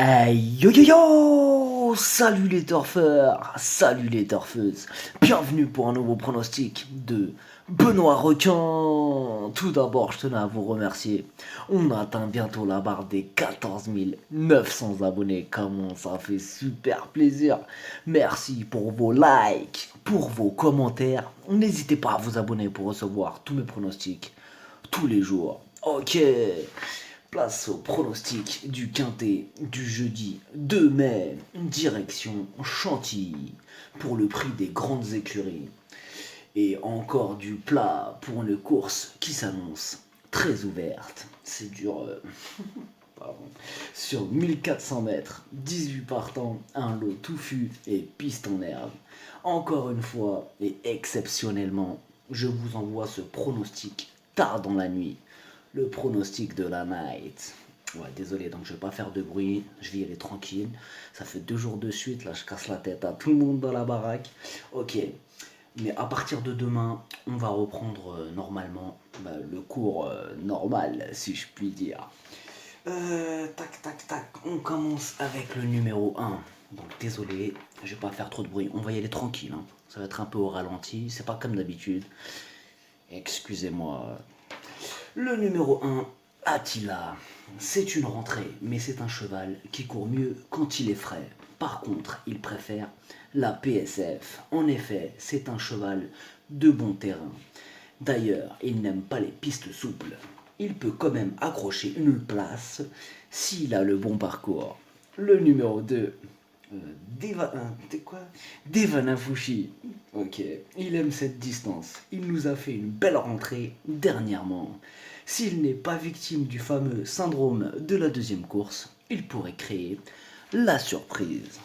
Hey yo yo yo! Salut les turfeurs, salut les turfeuses. Bienvenue pour un nouveau pronostic de Benoît Requin. Tout d'abord, je tenais à vous remercier. On atteint bientôt la barre des 14 900 abonnés. Comment ça fait super plaisir. Merci pour vos likes, pour vos commentaires. N'hésitez pas à vous abonner pour recevoir tous mes pronostics tous les jours. Ok. Place au pronostic du quintet du jeudi 2 mai, direction Chantilly, pour le prix des grandes écuries. Et encore du plat pour une course qui s'annonce très ouverte. C'est dur. Sur 1400 mètres, 18 partants, un lot touffu et piste en herbe. Encore une fois et exceptionnellement, je vous envoie ce pronostic tard dans la nuit. Le pronostic de la night. Ouais, désolé, donc je vais pas faire de bruit, je vais y aller tranquille. Ça fait 2 jours de suite, là je casse la tête à tout le monde dans la baraque. Ok, mais à partir de demain, on va reprendre normalement le cours normal, si je puis dire. Tac, tac, tac, on commence avec le numéro 1. Donc désolé, je vais pas faire trop de bruit, on va y aller tranquille. Hein. Ça va être un peu au ralenti, c'est pas comme d'habitude. Excusez-moi. Le numéro 1, Attila. C'est une rentrée, mais c'est un cheval qui court mieux quand il est frais. Par contre, il préfère la PSF. En effet, c'est un cheval de bon terrain. D'ailleurs, il n'aime pas les pistes souples. Il peut quand même accrocher une place s'il a le bon parcours. Le numéro 2, Devanafushi. Ok, il aime cette distance. Il nous a fait une belle rentrée dernièrement. S'il n'est pas victime du fameux syndrome de la deuxième course, il pourrait créer la surprise.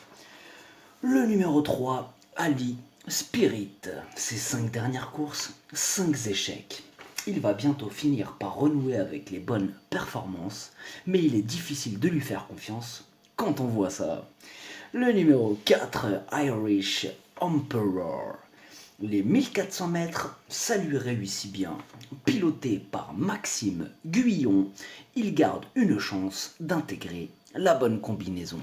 Le numéro 3, Ali Spirit. Ses 5 dernières courses, 5 échecs. Il va bientôt finir par renouer avec les bonnes performances, mais il est difficile de lui faire confiance quand on voit ça. Le numéro 4, Irish Emperor. Les 1400 mètres, ça lui réussit bien. Piloté par Maxime Guyon, il garde une chance d'intégrer la bonne combinaison.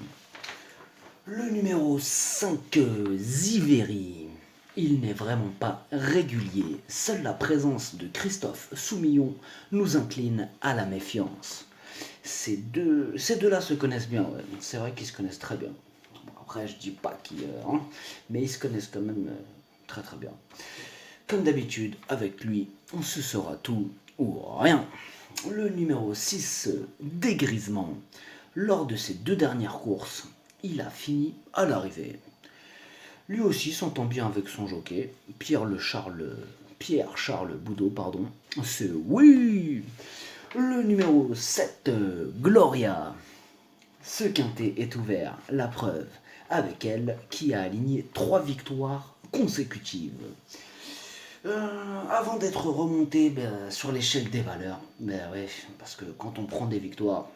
Le numéro 5, Ziveri. Il n'est vraiment pas régulier. Seule la présence de Christophe Soumillon nous incline à la méfiance. Ces deux-là se connaissent bien, ouais. C'est vrai qu'ils se connaissent très bien. Après, je dis pas qu'ils... mais ils se connaissent quand même très très bien. Comme d'habitude, avec lui, on se saura tout ou rien. Le numéro 6, Dégrisement. Lors de ses 2 dernières courses, il a fini à l'arrivée. Lui aussi s'entend bien avec son jockey, Pierre Charles Boudot, pardon. C'est oui. Le numéro 7, Gloria. Ce quintet est ouvert, la preuve, avec elle qui a aligné 3 victoires consécutives. Avant d'être remonté sur l'échelle des valeurs, ouais, parce que quand on prend des victoires,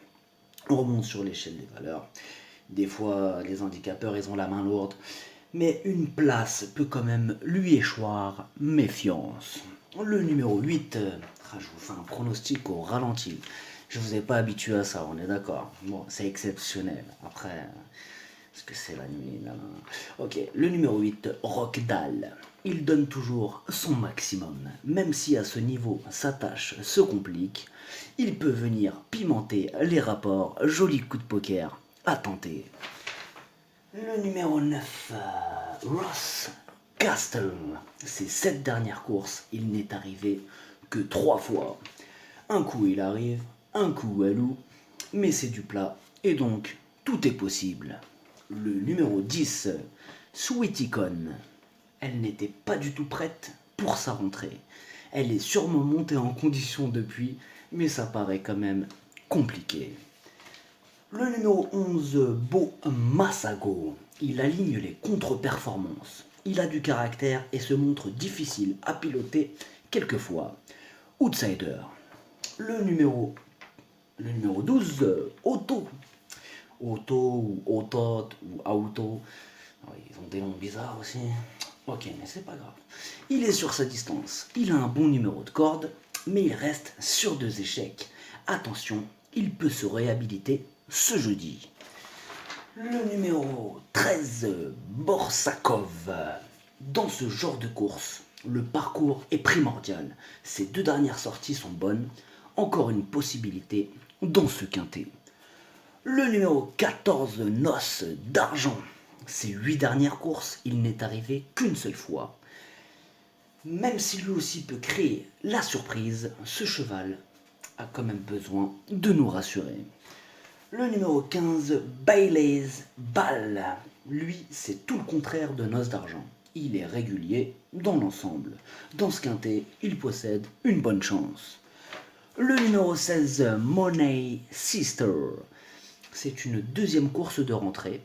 on remonte sur l'échelle des valeurs. Des fois, les handicapeurs, ils ont la main lourde. Mais une place peut quand même lui échoir. Méfiance. Le numéro 8, je vous fais un pronostic au ralenti. Je vous ai pas habitué à ça, on est d'accord. Bon, c'est exceptionnel. Après, parce que c'est la nuit. Là. Ok, le numéro 8, Rockdal. Il donne toujours son maximum. Même si à ce niveau, sa tâche se complique, il peut venir pimenter les rapports. Joli coup de poker à tenter. Le numéro 9, Ross Castle. Ses 7 dernières courses, il n'est arrivé que 3 fois. Un coup il arrive, un coup elle loue, mais c'est du plat, et donc tout est possible. Le numéro 10, Sweeticon. Elle n'était pas du tout prête pour sa rentrée. Elle est sûrement montée en condition depuis, mais ça paraît quand même compliqué. Le numéro 11, Beau Massago. Il aligne les contre-performances. Il a du caractère et se montre difficile à piloter quelquefois. Outsider. Le numéro 12, Auto. Auto ou Autot ou Auto. Ils ont des noms bizarres aussi. Ok, mais c'est pas grave. Il est sur sa distance. Il a un bon numéro de corde, mais il reste sur 2 échecs. Attention, il peut se réhabiliter ce jeudi. Le numéro 13, Borsakov. Dans ce genre de course, le parcours est primordial. Ces deux dernières sorties sont bonnes. Encore une possibilité dans ce quintet. Le numéro 14, Noce d'argent. Ces 8 dernières courses, il n'est arrivé qu'une seule fois. Même si lui aussi peut créer la surprise, ce cheval a quand même besoin de nous rassurer. Le numéro 15, Bailey's Ball. Lui, c'est tout le contraire de Noce d'argent. Il est régulier dans l'ensemble. Dans ce quintet, il possède une bonne chance. Le numéro 16, Money Sister. C'est une deuxième course de rentrée.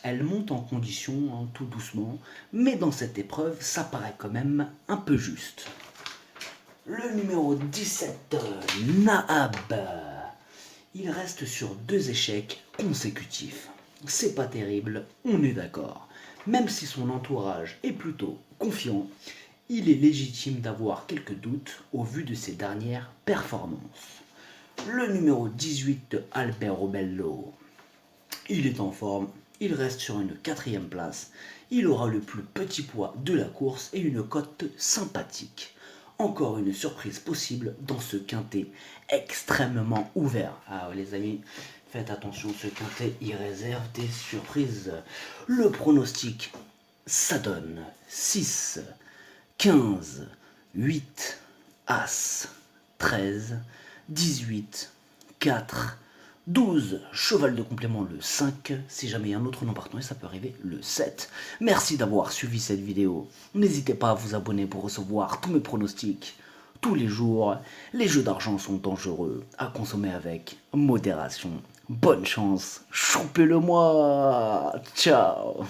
Elle monte en condition, tout doucement, mais dans cette épreuve, ça paraît quand même un peu juste. Le numéro 17, Nahab. Il reste sur 2 échecs consécutifs. C'est pas terrible, on est d'accord. Même si son entourage est plutôt confiant, il est légitime d'avoir quelques doutes au vu de ses dernières performances. Le numéro 18, Albert Robello. Il est en forme, il reste sur une 4e place. Il aura le plus petit poids de la course et une cote sympathique. Encore une surprise possible dans ce quintet extrêmement ouvert. Ah les amis, faites attention, ce quintet il réserve des surprises. Le pronostic, ça donne 6, 15, 8, As, 13, 18, 4, 12, cheval de complément le 5, si jamais il y a un autre nom partant, et ça peut arriver le 7. Merci d'avoir suivi cette vidéo. N'hésitez pas à vous abonner pour recevoir tous mes pronostics tous les jours. Les jeux d'argent sont dangereux, à consommer avec modération. Bonne chance, chopez-le moi. Ciao.